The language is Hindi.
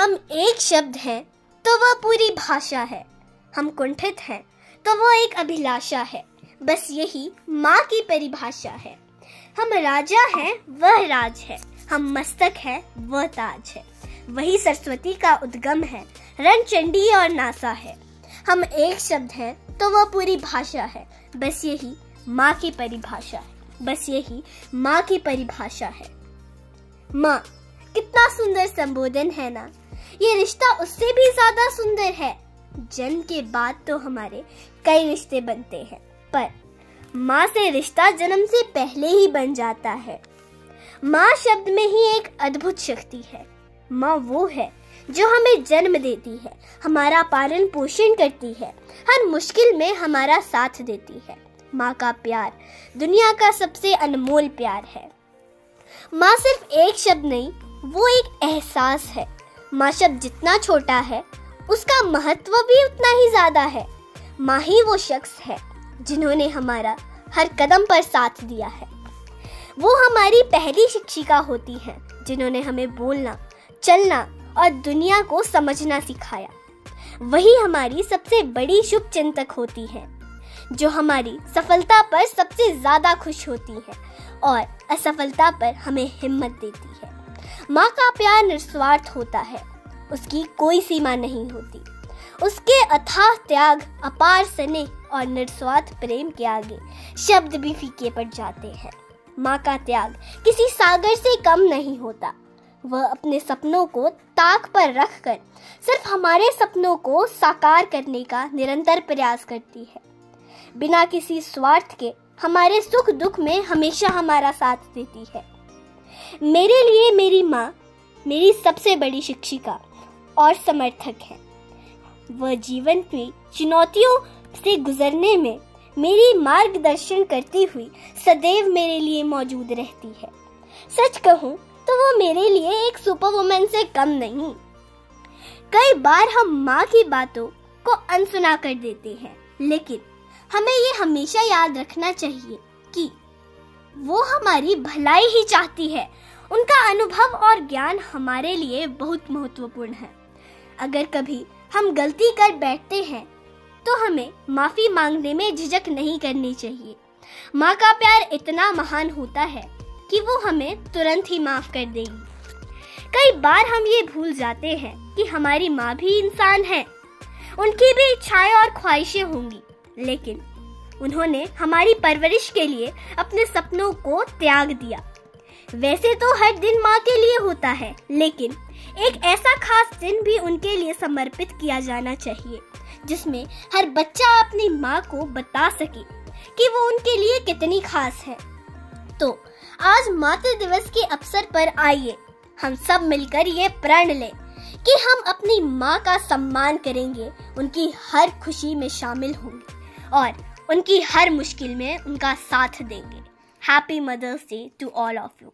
हम एक शब्द हैं तो वह पूरी भाषा है। हम कुंठित हैं तो वो एक अभिलाषा है। बस यही माँ की परिभाषा है। हम राजा हैं वह राज है। हम मस्तक है वह ताज है। वही सरस्वती का उद्गम है। रणचंडी और नासा है। हम एक शब्द हैं तो वह पूरी भाषा है। बस यही माँ की परिभाषा है। बस यही माँ की परिभाषा है। माँ, कितना सुंदर संबोधन है ना। ये रिश्ता उससे भी ज्यादा सुंदर है। जन्म के बाद तो हमारे कई रिश्ते बनते हैं, पर माँ से रिश्ता जन्म से पहले ही बन जाता है। माँ शब्द में ही एक अद्भुत शक्ति है। माँ वो है जो हमें जन्म देती है, हमारा पालन पोषण करती है, हर मुश्किल में हमारा साथ देती है। माँ का प्यार दुनिया का सबसे अनमोल प्यार है। माँ सिर्फ एक शब्द नहीं, वो एक एहसास है। माँ शब्द जितना छोटा है, उसका महत्व भी उतना ही ज्यादा है। माँ ही वो शख्स है जिन्होंने हमारा हर कदम पर साथ दिया है। वो हमारी पहली शिक्षिका होती हैं, जिन्होंने हमें बोलना, चलना और दुनिया को समझना सिखाया। वही हमारी सबसे बड़ी शुभ चिंतक होती हैं, जो हमारी सफलता पर सबसे ज्यादा खुश होती है और असफलता पर हमें हिम्मत देती है। माँ का प्यार निस्वार्थ होता है। उसकी कोई सीमा नहीं होती। उसके अथाह त्याग, अपार स्नेह और निस्वार्थ प्रेम के आगे शब्द भी फीके पड़ जाते हैं। माँ का त्याग किसी सागर से कम नहीं होता। वह अपने सपनों को ताक पर रखकर सिर्फ हमारे सपनों को साकार करने का निरंतर प्रयास करती है। बिना किसी स्वार्थ के हमारे सुख दुख में हमेशा हमारा साथ देती है। मेरे लिए मेरी माँ मेरी सबसे बड़ी शिक्षिका और समर्थक है। वह जीवन की चुनौतियों से गुजरने में मेरी मार्गदर्शन करती हुई सदैव मेरे लिए मौजूद रहती है। सच कहूँ तो वो मेरे लिए एक सुपर वुमन से कम नहीं। कई बार हम माँ की बातों को अनसुना कर देते हैं, लेकिन हमें ये हमेशा याद रखना चाहिए कि वो हमारी भलाई ही चाहती है। उनका अनुभव और ज्ञान हमारे लिए बहुत महत्वपूर्ण है। अगर कभी हम गलती कर बैठते हैं तो हमें माफी मांगने में झिझक नहीं करनी चाहिए। माँ का प्यार इतना महान होता है कि वो हमें तुरंत ही माफ कर देगी। कई बार हम ये भूल जाते हैं कि हमारी माँ भी इंसान है। उनकी भी इच्छाएं और ख्वाहिशें होंगी, लेकिन उन्होंने हमारी परवरिश के लिए अपने सपनों को त्याग दिया। वैसे तो हर दिन माँ के लिए होता है, लेकिन एक ऐसा खास दिन भी उनके लिए समर्पित किया जाना चाहिए, जिसमें हर बच्चा अपनी माँ को बता सके कि वो उनके लिए कितनी खास है। तो आज मातृ दिवस के अवसर पर आइए हम सब मिलकर ये प्रण लें कि हम अपनी माँ का सम्मान करेंगे, उनकी हर खुशी में शामिल होंगे और उनकी हर मुश्किल में उनका साथ देंगे। Happy mother's day to all of you.